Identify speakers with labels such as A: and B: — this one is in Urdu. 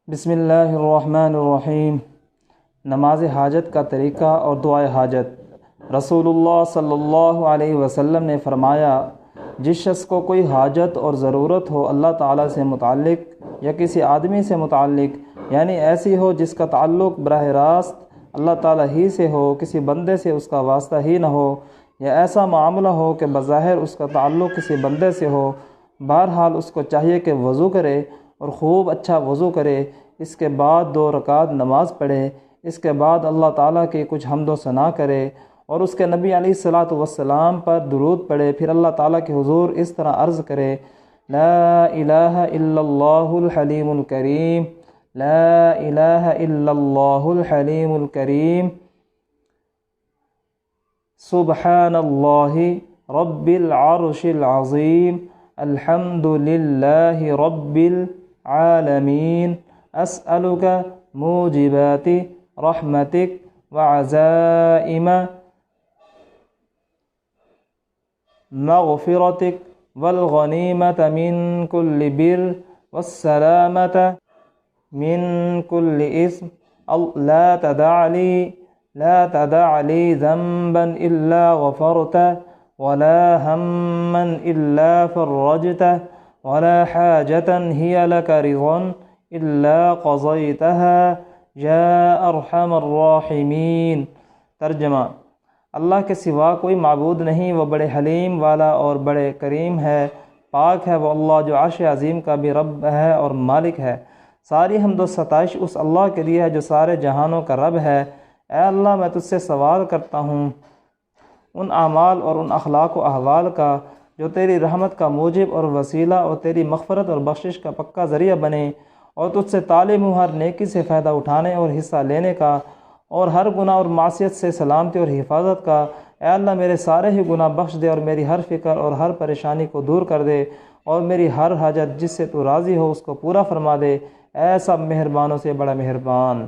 A: بسم اللہ الرحمن الرحیم۔ نماز حاجت کا طریقہ اور دعائے حاجت۔ رسول اللہ صلی اللہ علیہ وسلم نے فرمایا، جس شخص کو کوئی حاجت اور ضرورت ہو اللہ تعالیٰ سے متعلق یا کسی آدمی سے متعلق، یعنی ایسی ہو جس کا تعلق براہ راست اللہ تعالیٰ ہی سے ہو، کسی بندے سے اس کا واسطہ ہی نہ ہو، یا ایسا معاملہ ہو کہ بظاہر اس کا تعلق کسی بندے سے ہو، بہرحال اس کو چاہیے کہ وضو کرے اور خوب اچھا وضو کرے، اس کے بعد 2 رکعت نماز پڑھے، اس کے بعد اللہ تعالیٰ کی کچھ حمد و ثنا کرے اور اس کے نبی علیہ الصلاۃ والسلام پر درود پڑھے، پھر اللہ تعالیٰ کے حضور اس طرح عرض کرے، لا الہ الا اللہ الحلیم الکریم، لا الہ الا اللہ الحلیم الکریم، سبحان اللہ رب العرش العظیم، الحمد للہ رب العالمین، اسألک موجبات رحمتک وعزائم مغفرتک والغنیمۃ من کل بر والسلامۃ من کل اثم، لا تدع لی ذنبا الا غفرته ولا ہما الا فرجته ولا حاجة هي لك رضا الا قضيتها یا ارحم الراحمین۔ ترجمہ: اللہ کے سوا کوئی معبود نہیں، وہ بڑے حلیم والا اور بڑے کریم ہے، پاک ہے وہ اللہ جو عرش عظیم کا بھی رب ہے اور مالک ہے۔ ساری حمد و ستائش اس اللہ کے لیے ہے جو سارے جہانوں کا رب ہے۔ اے اللہ، میں تجھ سے سوال کرتا ہوں ان اعمال اور ان اخلاق و احوال کا جو تیری رحمت کا موجب اور وسیلہ اور تیری مغفرت اور بخشش کا پکا ذریعہ بنے، اور تجھ سے طالب ہوں ہر نیکی سے فائدہ اٹھانے اور حصہ لینے کا، اور ہر گناہ اور معصیت سے سلامتی اور حفاظت کا۔ اے اللہ، میرے سارے ہی گناہ بخش دے اور میری ہر فکر اور ہر پریشانی کو دور کر دے، اور میری ہر حاجت جس سے تو راضی ہو اس کو پورا فرما دے۔ اے سب مہربانوں سے بڑا مہربان۔